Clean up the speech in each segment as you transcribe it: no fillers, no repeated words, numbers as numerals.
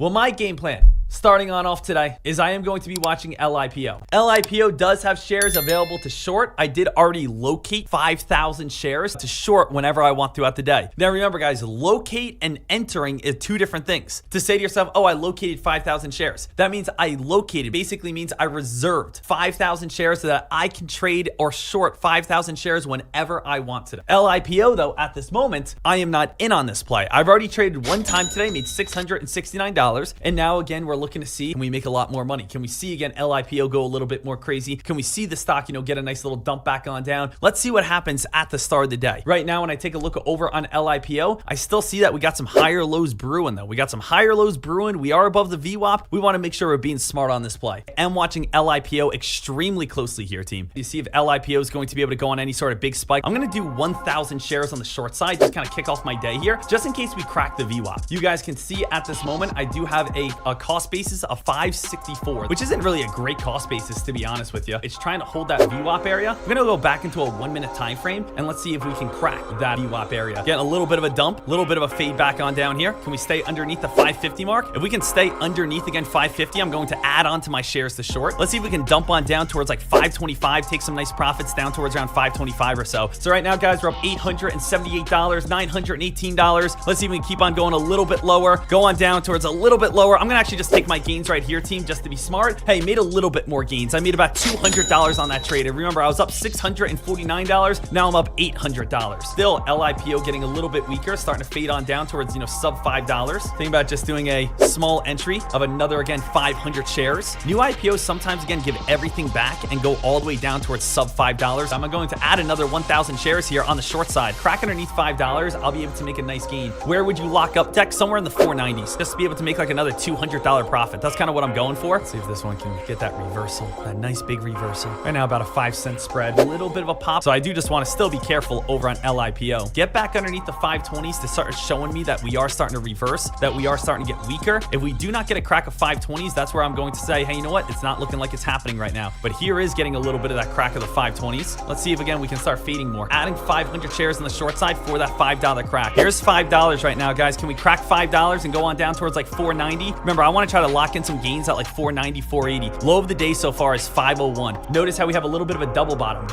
Well, my game plan starting on off today is I am going to be watching LIPO. LIPO does have shares available to short. I did already locate 5,000 shares to short whenever I want throughout the day. Now remember guys, locate and entering is two different things. To say to yourself, oh, I located 5,000 shares. That means I located, basically means I reserved 5,000 shares so that I can trade or short 5,000 shares whenever I want to. LIPO though, at this moment, I am not in on this play. I've already traded one time today, made $669. And now again, we're looking to see, can we make a lot more money? Can we see again LIPO go a little bit more crazy? Can we see the stock, get a nice little dump back on down? Let's see what happens at the start of the day. Right now, when I take a look over on LIPO, I still see that we got some higher lows brewing though. We got some higher lows brewing. We are above the VWAP. We want to make sure we're being smart on this play. I'm watching LIPO extremely closely here, team. You see if LIPO is going to be able to go on any sort of big spike. I'm going to do 1,000 shares on the short side, just kind of kick off my day here, just in case we crack the VWAP. You guys can see at this moment, I do have a cost basis of 564, which isn't really a great cost basis, to be honest with you. It's trying to hold that VWAP area. I'm going to go back into a 1 minute time frame and let's see if we can crack that VWAP area. Getting a little bit of a dump, a little bit of a fade back on down here. Can we stay underneath the 550 mark? If we can stay underneath again 550, I'm going to add on to my shares to short. Let's see if we can dump on down towards like 525, take some nice profits down towards around 525 or so. So right now, guys, we're up $878, $918. Let's see if we can keep on going a little bit lower, go on down towards a little bit lower. I'm going to actually just take my gains right here, team, just to be smart. Hey, made a little bit more gains. I made about $200 on that trade. And remember, I was up $649. Now I'm up $800. Still, LIPO getting a little bit weaker, starting to fade on down towards, sub $5. Thinking about just doing a small entry of another, again, 500 shares. New IPOs sometimes, again, give everything back and go all the way down towards sub $5. I'm going to add another 1,000 shares here on the short side. Crack underneath $5, I'll be able to make a nice gain. Where would you lock up? Deck somewhere in the 490s, just to be able to make like another $200 profit. That's kind of what I'm going for. Let's see if this one can get that reversal, that nice big reversal. Right now, about a 5-cent spread, a little bit of a pop. So I do just want to still be careful over on LIPO. Get back underneath the 520s to start showing me that we are starting to reverse, that we are starting to get weaker. If we do not get a crack of 520s, that's where I'm going to say, hey, you know what? It's not looking like it's happening right now. But here is getting a little bit of that crack of the 520s. Let's see if again we can start fading more. Adding 500 shares on the short side for that $5 crack. Here's $5 right now, guys. Can we crack $5 and go on down towards like 490? Remember, I want to try to lock in some gains at like 490, 480. Low of the day so far is 501. Notice how we have a little bit of a double bottom,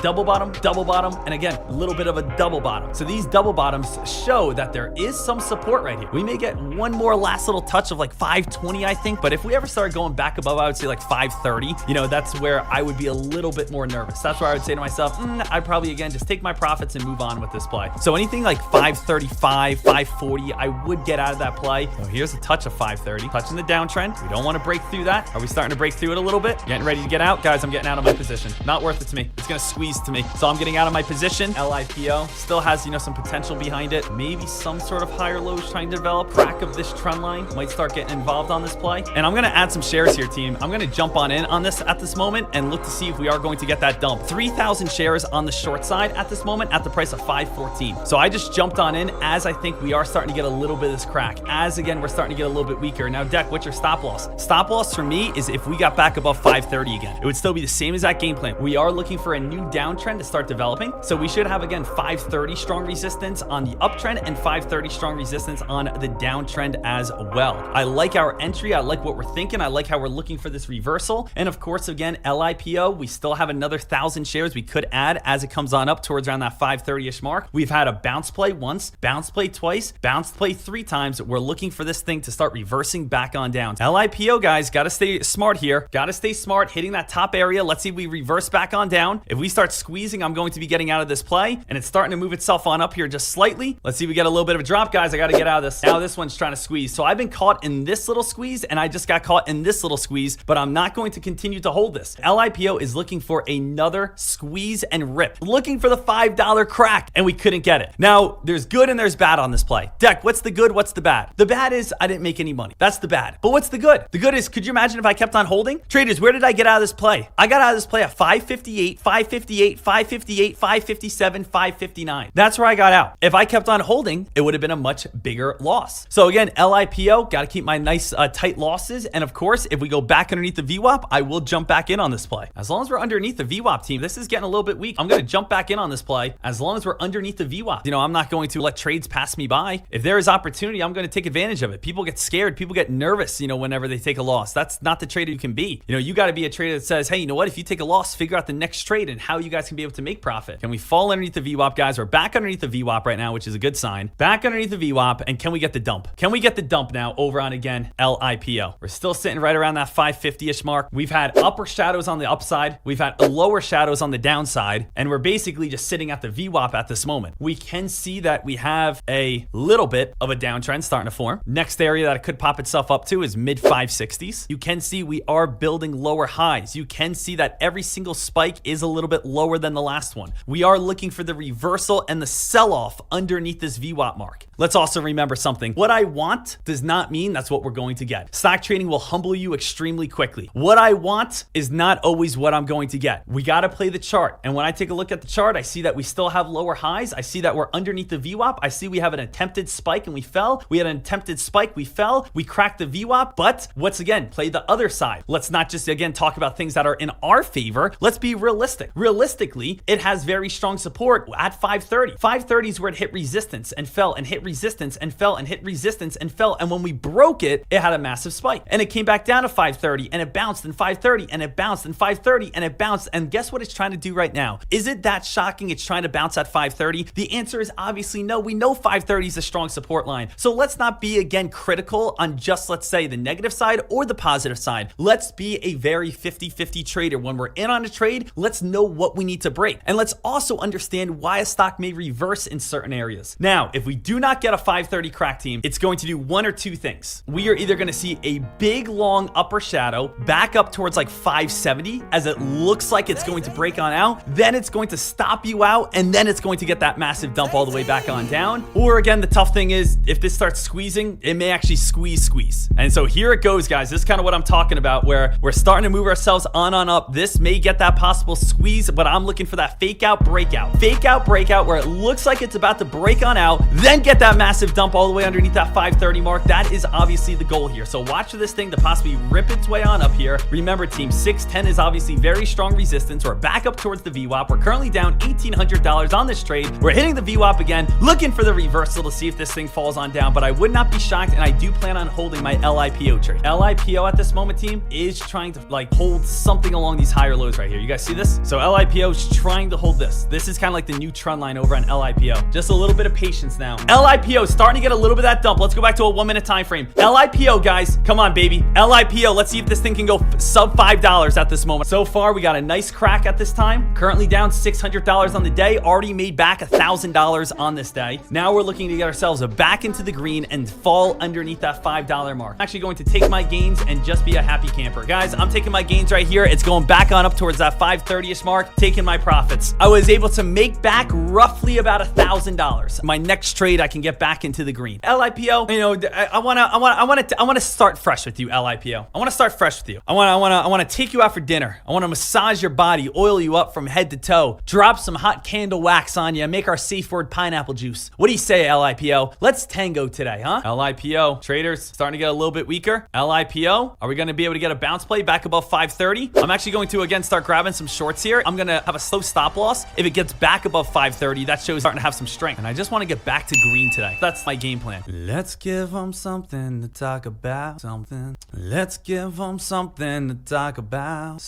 and again, a little bit of a double bottom. So these double bottoms show that there is some support right here. We may get one more last little touch of like 520, I think, but if we ever start going back above, I would say like 530, that's where I would be a little bit more nervous. That's where I would say to myself, I'd probably, again, just take my profits and move on with this play. So anything like 535, 540, I would get out of that play. So here's a touch of 530, touching the downtrend. We don't want to break through that. Are we starting to break through it a little bit? Getting ready to get out? Guys, I'm getting out of my position. Not worth it to me. It's going to squeeze to me. So I'm getting out of my position. LIPO still has, some potential behind it. Maybe some sort of higher lows trying to develop. Crack of this trend line might start getting involved on this play. And I'm going to add some shares here, team. I'm going to jump on in on this at this moment and look to see if we are going to get that dump. 3,000 shares on the short side at this moment at the price of 514. So I just jumped on in as I think we are starting to get a little bit of this crack. As again, we're starting to get a little bit weaker. Now, Deck, what's your stop loss? Stop loss for me is if we got back above 530 again. It would still be the same as that game plan. We are looking for a new downtrend to start developing. So we should have, again, 530 strong resistance on the uptrend and 530 strong resistance on the downtrend as well. I like our entry. I like what we're thinking. I like how we're looking for this reversal. And of course, again, LIPO, we still have another 1,000 shares we could add as it comes on up towards around that 530-ish mark. We've had a bounce play once, bounce play twice, bounce play 3 times. We're looking for this thing to start reversing back on down. LIPO, guys, got to stay smart here. Got to stay smart, hitting that top area. Let's see if we reverse back on down. If we start squeezing, I'm going to be getting out of this play, and it's starting to move itself on up here just slightly. Let's see if we get a little bit of a drop, guys. I got to get out of this. Now this one's trying to squeeze. So I've been caught in this little squeeze, and I just got caught in this little squeeze, but I'm not going to continue to hold this. LIPO is looking for another squeeze and rip, looking for the $5 crack, and we couldn't get it. Now, there's good and there's bad on this play. Deck, what's the good? What's the bad? The bad is I didn't make any money. That's the bad. But what's the good. The good is, could you imagine if I kept on holding? Traders, where did I get out of this play? I got out of this play at 558, 558, 558, 557, 559. That's where I got out. If I kept on holding, it would have been a much bigger loss. So again, LIPO, got to keep my nice tight losses. And of course, if we go back underneath the VWAP, I will jump back in on this play. As long as we're underneath the VWAP, team, this is getting a little bit weak. I'm going to jump back in on this play as long as we're underneath the VWAP. You know, I'm not going to let trades pass me by. If there is opportunity, I'm going to take advantage of it. People get scared. People get nervous, you know, whenever they take a loss. That's not the trader you can be. You know, you got to be a trader that says, hey, you know what? If you take a loss, figure out the next trade and how you guys can be able to make profit. Can we fall underneath the VWAP, guys? We're back underneath the VWAP right now, which is a good sign. Back underneath the VWAP, and can we get the dump? Can we get the dump now over on, again, LIPO? We're still sitting right around that 550-ish mark. We've had upper shadows on the upside. We've had lower shadows on the downside, and we're basically just sitting at the VWAP at this moment. We can see that we have a little bit of a downtrend starting to form. Next area that it could pop itself up to is mid 560s. You can see we are building lower highs. You can see that every single spike is a little bit lower than the last one. We are looking for the reversal and the sell-off underneath this VWAP mark. Let's also remember something. What I want does not mean that's what we're going to get. Stock trading will humble you extremely quickly. What I want is not always what I'm going to get. We got to play the chart. And when I take a look at the chart, I see that we still have lower highs. I see that we're underneath the VWAP. I see we have an attempted spike and we fell. We had an attempted spike, we fell. We cracked the VWAP, but let's again play the other side. Let's not just again talk about things that are in our favor. Let's be realistic. Realistically, it has very strong support at 530. 530 is where it hit resistance and fell and hit resistance and fell and hit resistance and fell. And when we broke it, it had a massive spike. And it came back down to 530 and it bounced in 530 and it bounced in 530 and it bounced. And guess what it's trying to do right now? Is it that shocking it's trying to bounce at 530? The answer is obviously no. We know 530 is a strong support line. So let's not be again critical on just, let's say, the negative side or the positive side. Let's be a very 50-50 trader. When we're in on a trade, let's know what we need to break. And let's also understand why a stock may reverse in certain areas. Now, if we do not get a 530 crack, team, it's going to do one or two things. We are either going to see a big long upper shadow back up towards like 570 as it looks like it's going to break on out. Then it's going to stop you out and then it's going to get that massive dump all the way back on down. Or again, the tough thing is if this starts squeezing, it may actually squeeze. And so here it goes, guys. This is kind of what I'm talking about, where we're starting to move ourselves on up. This may get that possible squeeze, but I'm looking for that fake out breakout where it looks like it's about to break on out, then get that massive dump all the way underneath that 530 mark. That is obviously the goal here. So watch for this thing to possibly rip its way on up here. Remember, team, 610 is obviously very strong resistance. We're back up towards the VWAP. We're currently down $1,800 on this trade. We're hitting the VWAP again, looking for the reversal to see if this thing falls on down, but I would not be shocked, and I do plan on holding my LIPO trade. LIPO at this moment, team, is trying to like hold something along these higher lows right here. You guys see this? So LIPO is trying to hold this. This is kind of like the new trend line over on LIPO. Just a little bit of patience now. LIPO starting to get a little bit of that dump. Let's go back to a 1 minute time frame. LIPO, guys, come on, baby. LIPO, let's see if this thing can go sub $5 at this moment. So far, we got a nice crack at this time. Currently down $600 on the day. Already made back $1,000 on this day. Now we're looking to get ourselves back into the green and fall underneath that $5 mark. I'm actually going to take my gains and just be a happy camper. Guys, I'm taking my gains right here. It's going back on up towards that 530-ish mark, taking my profits. I was able to make back roughly about $1,000. My next trade, I can get back into the green. LIPO, you know, I want to start fresh with you, LIPO. I want to start fresh with you. I want to take you out for dinner. I want to massage your body, oil you up from head to toe, drop some hot candle wax on you, and make our safe word pineapple juice. What do you say, LIPO? Let's tango today, huh? LIPO, traders, starting to get a little bit weaker. LIPO, are we going to be able to get a bounce play back above 530? I'm actually going to, again, start grabbing some shorts here. I'm going to have a slow stop loss. If it gets back above 530, that shows starting to have some strength. And I just want to get back to green today. That's my game plan. Let's give them something to talk about. Something. Let's give them something to talk about.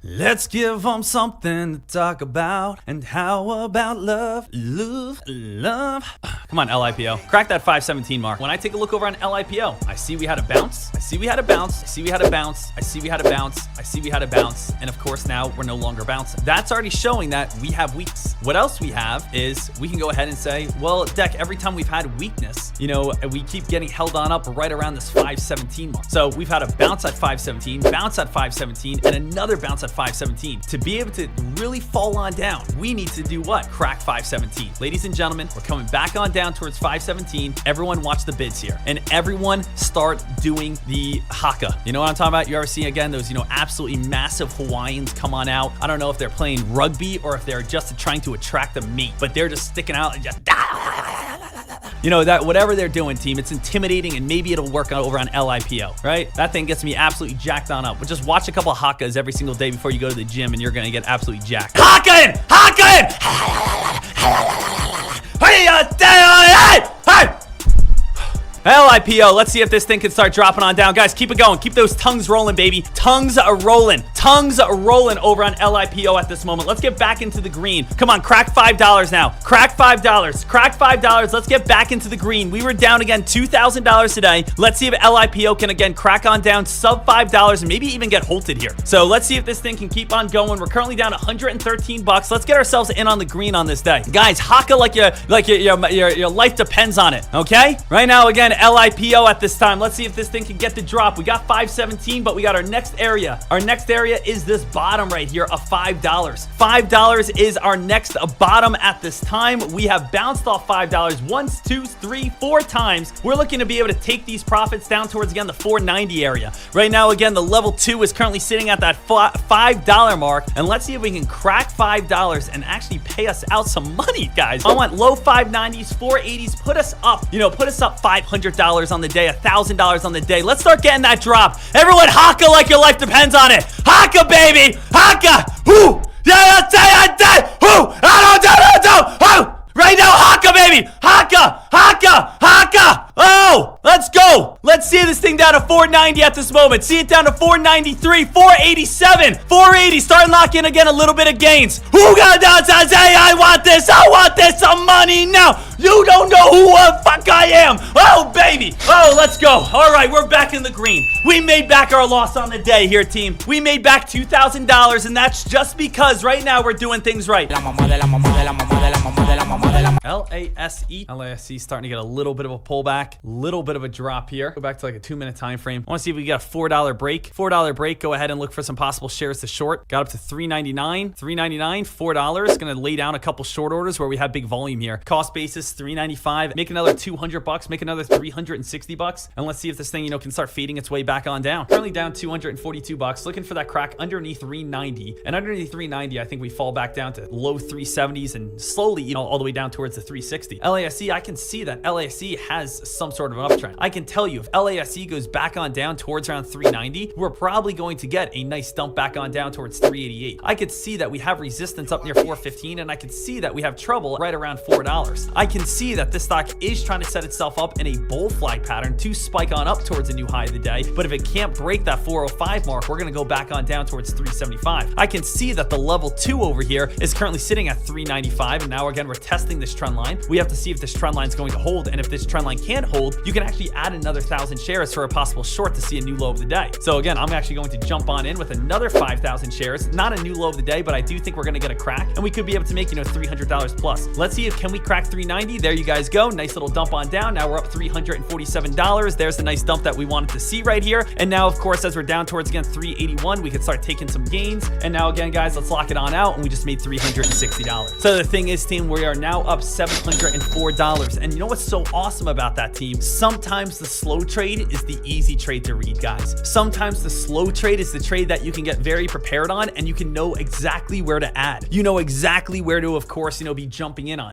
Let's give them something to talk about. And how about love? Love. Come on, LIPO. Crack that 517 mark. When I take a look over on LIPO, I see we had a bounce. I see we had a bounce. I see we had a bounce. I see we had a bounce. I see we had a bounce. And of course, now we're no longer bouncing. That's already showing that we have weakness. What else we have is we can go ahead and say, well, Deck, every time we've had weakness, you know, we keep getting held on up right around this 517 mark. So we've had a bounce at 517, bounce at 517, and another bounce at 517. To be able to really fall on down, we need to do what? Crack 517. Ladies and gentlemen, we're coming back on down towards 517. Everyone watch the bids here, and everyone start start doing the haka. You know what I'm talking about? You ever see, again, those, absolutely massive Hawaiians come on out? I don't know if they're playing rugby or if they're just trying to attract the meat, but they're just sticking out and just... that whatever they're doing, team, it's intimidating, and maybe it'll work out over on LIPO, right? That thing gets me absolutely jacked on up. But just watch a couple of hakas every single day before you go to the gym, and you're gonna get absolutely jacked. Haka in! LIPO, let's see if this thing can start dropping on down. Guys, keep it going. Keep those tongues rolling, baby. Tongues are rolling. Tongues are rolling over on LIPO at this moment. Let's get back into the green. Come on, crack $5 now. Crack $5. Crack $5. Let's get back into the green. We were down again $2,000 today. Let's see if LIPO can again crack on down sub $5 and maybe even get halted here. So let's see if this thing can keep on going. We're currently down $113. Let's get ourselves in on the green on this day. Guys, haka like your life depends on it, okay? Right now, again, LIPO at this time. Let's see if this thing can get the drop. We got 517, but we got our next area. Our next area is this bottom right here of $5. $5 is our next bottom at this time. We have bounced off $5 once, two, three, four times. We're looking to be able to take these profits down towards, again, the 490 area. Right now, again, the level 2 is currently sitting at that $5 mark, and let's see if we can crack $5 and actually pay us out some money, guys. I want low 590s, 480s, put us up, put us up $500 on the day, $1,000 on the day. Let's start getting that drop. Everyone, haka like your life depends on it. Haka, baby. Haka. Whoo. Right now, haka, baby. Haka. Haka. Haka. Oh, let's go. Let's see this thing down to 490 at this moment. See it down to 493, 487, 480. Start locking again a little bit of gains. Who got down to say, I want this some money now. You don't know who the fuck I am. Oh, baby. Oh, let's go. All right, we're back in the green. We made back our loss on the day here, team. We made back $2,000, and that's just because right now we're doing things right. LASE starting to get a little bit of a pullback, little bit of a drop here. Go back to like a 2-minute time frame. I want to see if we got a $4 break. $4 break. Go ahead and look for some possible shares to short. Got up to $3.99, $4. Going to lay down a couple short orders where we have big volume here. Cost basis $3.95. Make another $200. Make another $360. And let's see if this thing, can start fading its way back on down. Currently down $242. Looking for that crack underneath 390. And underneath 390, I think we fall back down to low 370s and slowly, all the way down towards the 360. LASE, I can see that LASE has some sort of an uptrend. I can tell you if LASE goes back on down towards around 390, we're probably going to get a nice dump back on down towards 388. I could see that we have resistance up near 415, and I could see that we have trouble right around $4. I can see that this stock is trying to set itself up in a bull flag pattern to spike on up towards a new high of the day, but if it can't break that 405 mark, we're going to go back on down towards 375. I can see that the level 2 over here is currently sitting at 395, and now again we're testing this trend line. We have to see if this trend line is going to hold, and if this trend line can't hold, you can actually add another 1,000 shares for a possible short to see a new low of the day. So again, I'm actually going to jump on in with another 5,000 shares. Not a new low of the day, but I do think we're going to get a crack, and we could be able to make, $300 plus. Let's see if can we crack 390. There you guys go. Nice little dump on down. Now we're up $347. There's the nice dump that we wanted to see right here. And now, of course, as we're down towards, again, 381, we could start taking some gains. And now, again, guys, let's lock it on out, and we just made $360. So the thing is, team, we are now up $704. And you know what's so awesome about that, team? Sometimes the slow trade is the easy trade to read, guys. Sometimes the slow trade is the trade that you can get very prepared on, and you can know exactly where to add. You know exactly where to, of course, be jumping in on.